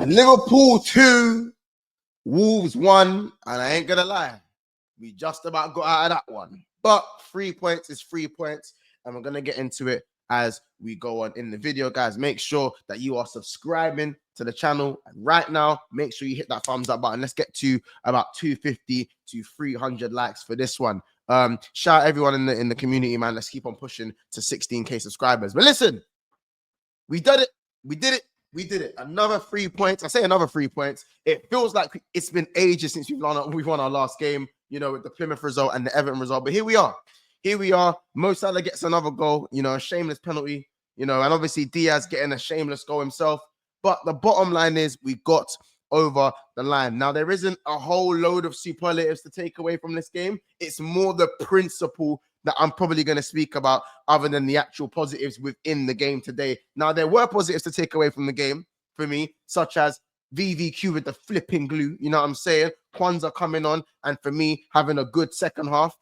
Liverpool 2, Wolves 1, and I ain't gonna lie, we just about got out of that one. But 3 points is 3 points, and we're gonna get into it as we go on in the video, guys. Make sure that you are subscribing to the channel right now. Make sure you hit that thumbs up button. Let's get to about 250 to 300 likes for this one. Shout out everyone in the community, man. Let's keep on pushing to 16k subscribers. But listen, we did it. We did it. We did it. Another 3 points. I say another 3 points. It feels like it's been ages since we've won our last game, you know, with the Plymouth result and the Everton result. But here we are. Here we are. Mo Salah gets another goal, you know, a shameless penalty, you know, and obviously Diaz getting a shameless goal himself. But the bottom line is we got over the line. Now, there isn't a whole load of superlatives to take away from this game. It's more the principle that I'm probably going to speak about other than the actual positives within the game today. Now, there were positives to take away from the game for me, such as VVQ with the flipping glue, you know what I'm saying? Kwanzaa coming on, and for me, having a good second half.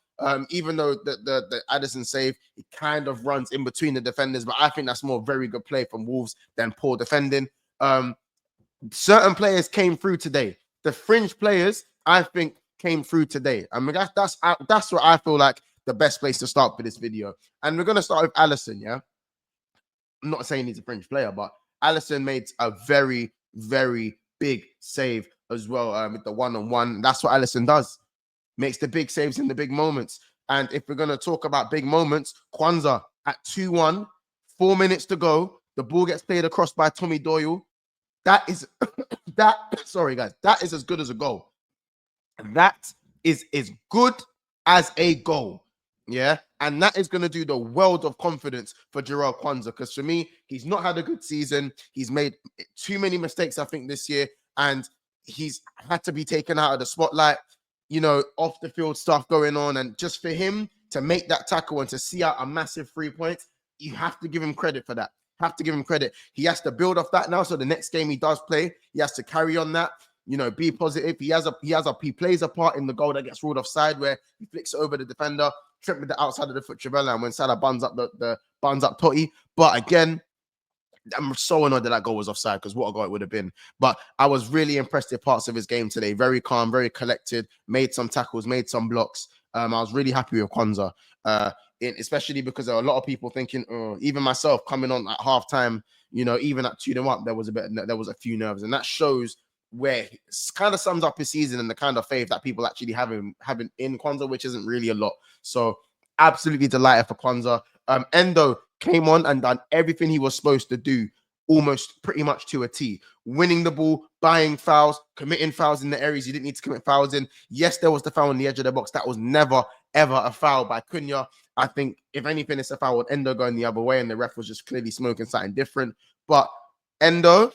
Even though the Addison save, it kind of runs in between the defenders, but I think that's more very good play from Wolves than poor defending. Certain players came through today. The fringe players, I think, came through today. I mean, that's what I feel like the best place to start for this video. And we're going to start with Alisson, yeah? I'm not saying he's a fringe player, but Alisson made a very, very big save as well with the one-on-one. That's what Alisson does. Makes the big saves in the big moments. And if we're going to talk about big moments, Kwanzaa at 2-1, 4 minutes to go. The ball gets played across by Tommy Doyle. That is, sorry, guys. That is as good as a goal. That is as good as a goal. Yeah, and that is going to do the world of confidence for Jarrell Kwanzaa, because for me, he's not had a good season. He's made too many mistakes, I think, this year, and he's had to be taken out of the spotlight, you know, off the field stuff going on. And just for him to make that tackle and to see out a massive 3 points, you have to give him credit for that. Have to give him credit. He has to build off that now. So the next game he does play, he has to carry on that. You know, be positive. He plays a part in the goal that gets ruled offside, where he flicks it over the defender, trip with the outside of the foot Trivella, and when Salah buns up Totti. But again, I'm so annoyed that goal was offside, because what a goal it would have been. But I was really impressed with parts of his game today. Very calm, very collected, made some tackles, made some blocks. I was really happy with Kwanzaa, especially because there are a lot of people thinking, even myself coming on at halftime, you know, even at 2-0 up, there was a few nerves, and that shows where it kind of sums up his season and the kind of faith that people actually have in Kwanzaa, which isn't really a lot. So absolutely delighted for Kwanzaa. Endo came on and done everything he was supposed to do, almost pretty much to a T. Winning the ball, buying fouls, committing fouls in the areas you didn't need to commit fouls in. Yes, there was the foul on the edge of the box. That was never, ever a foul by Cunha. I think, if anything, it's a foul with Endo going the other way, and the ref was just clearly smoking something different. But Endo,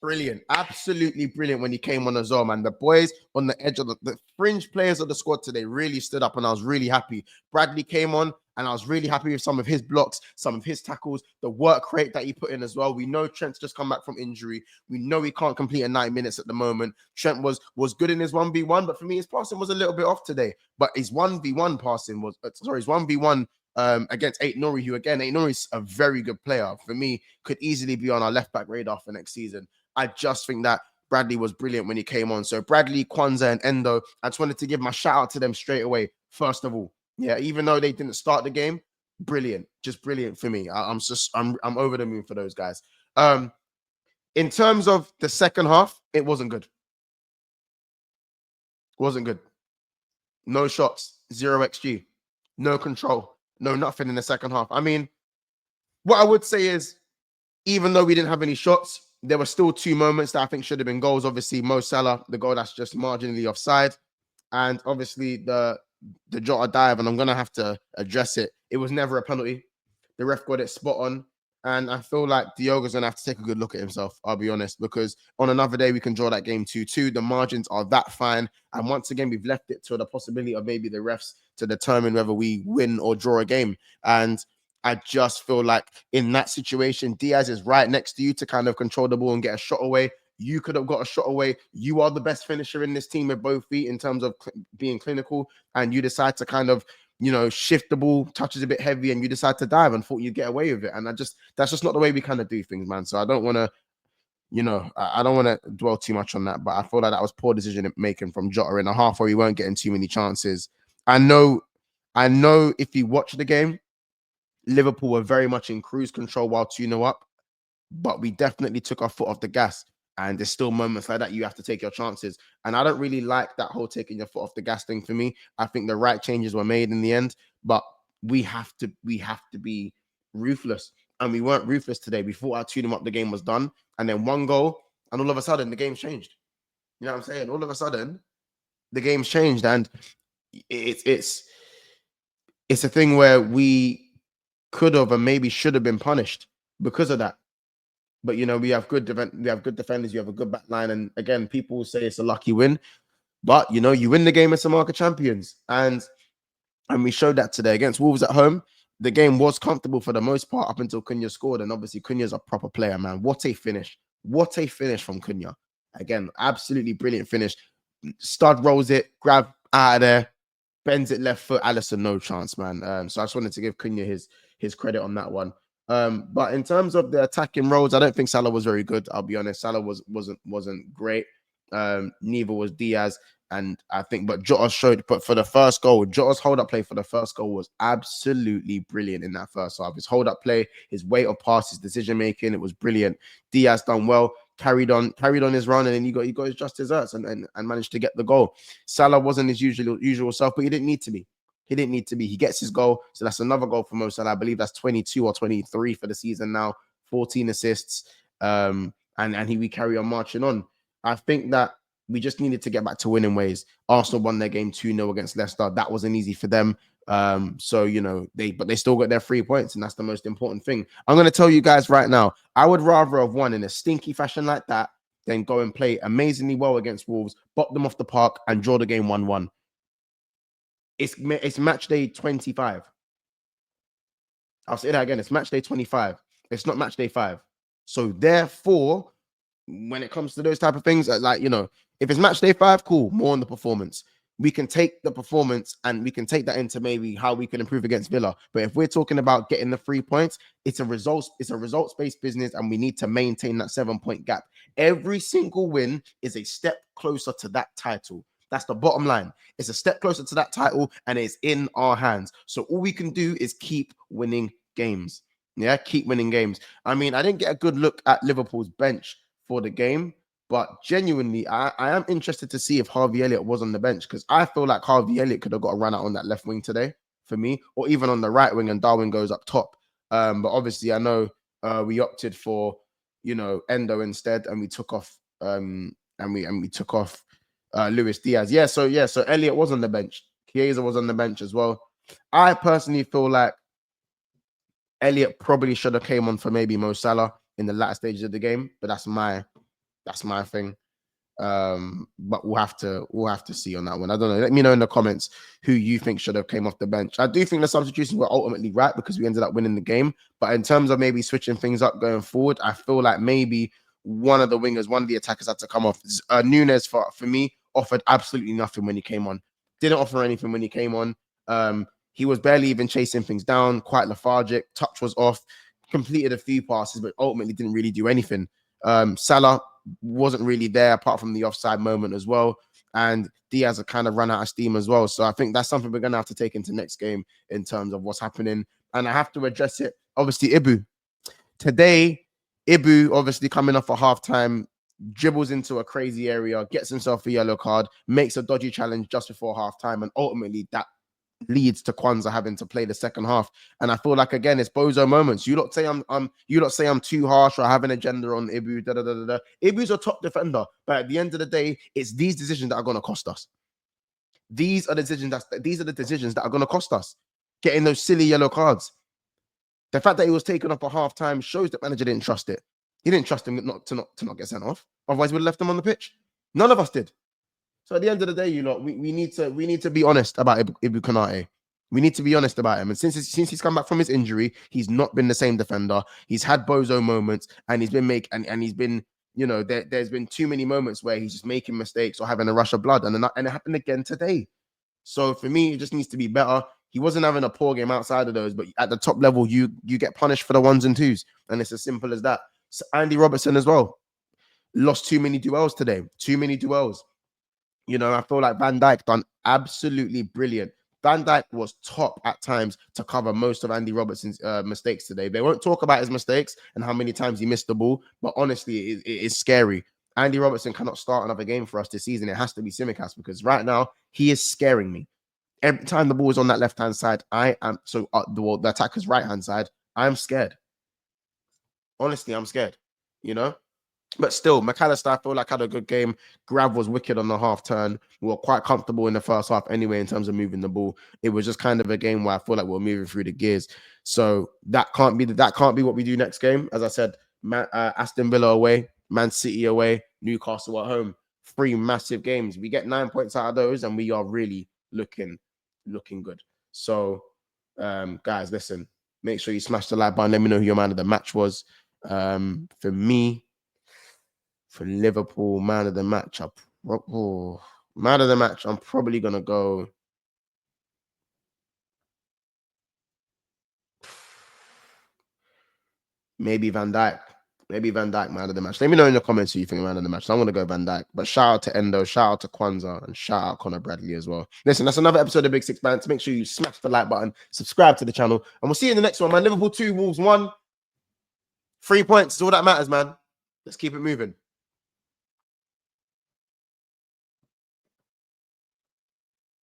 brilliant, absolutely brilliant when he came on as well, man. The boys on the edge of the fringe players of the squad today really stood up, and I was really happy. Bradley came on, and I was really happy with some of his blocks, some of his tackles, the work rate that he put in as well. We know Trent's just come back from injury. We know he can't complete a 90 minutes at the moment. Trent was good in his 1v1, but for me, his passing was a little bit off today. But his 1v1 passing was, his 1v1 against Aït-Nouri, who again, Aït-Nouri's a very good player. For me, could easily be on our left-back radar for next season. I just think that Bradley was brilliant when he came on. So Bradley, Kwanzaa, and Endo, I just wanted to give my shout out to them straight away, first of all. Yeah, even though they didn't start the game, brilliant, just brilliant for me. I'm over the moon for those guys. In terms of the second half, it wasn't good. Wasn't good. No shots, 0 XG, no control, no nothing in the second half. I mean, what I would say is, even though we didn't have any shots, there were still 2 moments that I think should have been goals. Obviously, Mo Salah, the goal that's just marginally offside, and obviously the Jota dive, and I'm going to have to address it. It was never a penalty. The ref got it spot on, and I feel like Diogo's going to have to take a good look at himself, I'll be honest, because on another day, we can draw that game 2-2. The margins are that fine, and once again, we've left it to the possibility of maybe the refs to determine whether we win or draw a game. And I just feel like in that situation, Diaz is right next to you to kind of control the ball and get a shot away. You could have got a shot away. You are the best finisher in this team with both feet in terms of being clinical, and you decide to kind of shift the ball, touches a bit heavy, and you decide to dive and thought you'd get away with it. And that's just not the way we kind of do things, man. So I don't want to, I don't want to dwell too much on that. But I feel like that was poor decision making from Jota in a half where we weren't getting too many chances. I know if you watch the game, Liverpool were very much in cruise control while 2-0 up, but we definitely took our foot off the gas. And there's still moments like that you have to take your chances. And I don't really like that whole taking your foot off the gas thing for me. I think the right changes were made in the end, but we have to be ruthless. And we weren't ruthless today. We thought our 2-0 up, the game was done. And then one goal, and all of a sudden the game's changed. You know what I'm saying? All of a sudden, the game's changed. And it's a thing where we could have and maybe should have been punished because of that. But we have good defenders, you have a good back line, and again, people will say it's a lucky win, but you win the game as a market champions, and we showed that today against Wolves at home. The game was comfortable for the most part up until Cunha scored, and obviously Cunha's a proper player, man. What a finish! What a finish from Cunha! Again, absolutely brilliant finish. Stud rolls it, grab out of there, bends it left foot. Alisson, no chance, man. So I just wanted to give Cunha his credit on that one. But in terms of the attacking roles, I don't think Salah was very good. I'll be honest. Salah wasn't great. Neither was Diaz. And I think, but Jota showed, but for the first goal, Jota's hold-up play for the first goal was absolutely brilliant in that first half. His hold-up play, his weight of pass, his decision-making, it was brilliant. Diaz done well, carried on his run, and then he got his just desserts and managed to get the goal. Salah wasn't his usual self, but he didn't need to be. He didn't need to be. He gets his goal. So that's another goal for Mo Salah. I believe that's 22 or 23 for the season now. 14 assists. And we carry on marching on. I think that we just needed to get back to winning ways. Arsenal won their game 2-0 against Leicester. That wasn't easy for them. So they still got their 3 points, and that's the most important thing. I'm going to tell you guys right now, I would rather have won in a stinky fashion like that than go and play amazingly well against Wolves, bop them off the park, and draw the game 1-1. It's match day 25. I'll say that again. It's match day 25. It's not match day 5. So therefore, when it comes to those type of things, if it's match day 5, cool, more on the performance. We can take the performance and we can take that into maybe how we can improve against Villa. But if we're talking about getting the 3 points, it's a results-based business, and we need to maintain that 7-point gap. Every single win is a step closer to that title. That's the bottom line. It's a step closer to that title, and it's in our hands. So all we can do is keep winning games. Yeah, keep winning games. I mean, I didn't get a good look at Liverpool's bench for the game, but genuinely, I am interested to see if Harvey Elliott was on the bench, because I feel like Harvey Elliott could have got a run out on that left wing today for me, or even on the right wing, and Darwin goes up top. But obviously, I know we opted for Endo instead, and we took off Luis Diaz. So Elliott was on the bench. Chiesa was on the bench as well. I personally feel like Elliott probably should have came on for maybe Mo Salah in the latter stages of the game, but that's my thing. But we'll have to see on that one. I don't know. Let me know in the comments who you think should have came off the bench. I do think the substitutions were ultimately right because we ended up winning the game. But in terms of maybe switching things up going forward, I feel like maybe one of the attackers had to come off. Nunes, for me, offered absolutely nothing when he came on. Didn't offer anything when he came on. He was barely even chasing things down, quite lethargic. Touch was off, completed a few passes, but ultimately didn't really do anything. Salah wasn't really there apart from the offside moment as well. And Diaz had kind of run out of steam as well. So I think that's something we're going to have to take into next game in terms of what's happening. And I have to address it. Obviously, Ibu. Today, Ibu, obviously coming off a halftime, dribbles into a crazy area, gets himself a yellow card, makes a dodgy challenge just before halftime, and ultimately that leads to Kwanzaa having to play the second half. And I feel like, again, it's bozo moments. You lot say I'm too harsh or I have an agenda on Ibu. Ibu's a top defender, but at the end of the day, it's these decisions that are going to cost us. These are the decisions that are going to cost us. Getting those silly yellow cards. The fact that he was taken off a half time shows that manager didn't trust it. He didn't trust him to not get sent off. Otherwise, we would have left him on the pitch. None of us did. So at the end of the day, you lot, we need to be honest about Ibu Konate. We need to be honest about him. And since he's come back from his injury, he's not been the same defender. He's had bozo moments, and he's been there's been too many moments where he's just making mistakes or having a rush of blood, and it happened again today. So for me, it just needs to be better. He wasn't having a poor game outside of those, but at the top level, you get punished for the ones and twos, and it's as simple as that. So Andy Robertson as well lost too many duels today. Too many duels. You know, I feel like Van Dijk done absolutely brilliant. Van Dijk was top at times to cover most of Andy Robertson's mistakes today. They won't talk about his mistakes and how many times he missed the ball, but honestly, it is scary. Andy Robertson cannot start another game for us this season. It has to be Tsimikas because right now he is scaring me. Every time the ball is on that left-hand side, I am the attacker's right-hand side, I'm scared. Honestly, I'm scared. You know? But still, McAllister, I feel like had a good game. Grav was wicked on the half turn. We were quite comfortable in the first half anyway in terms of moving the ball. It was just kind of a game where I feel like we're moving through the gears. So that can't be what we do next game. As I said, Aston Villa away, Man City away, Newcastle at home. 3 massive games. We get 9 points out of those, and we are really looking good. So, guys, listen. Make sure you smash the like button. Let me know who your man of the match was. For me. For Liverpool, man of the match, I'm probably gonna go. Maybe Van Dijk. Maybe Van Dijk, man of the match. Let me know in the comments who you think man of the match. So I'm gonna go Van Dijk. But shout out to Endo, shout out to Kwanzaa, and shout out Connor Bradley as well. Listen, that's another episode of Big Six Bands. Make sure you smash the like button, subscribe to the channel, and we'll see you in the next one, man. Liverpool 2, Wolves 1. 3 points is all that matters, man. Let's keep it moving.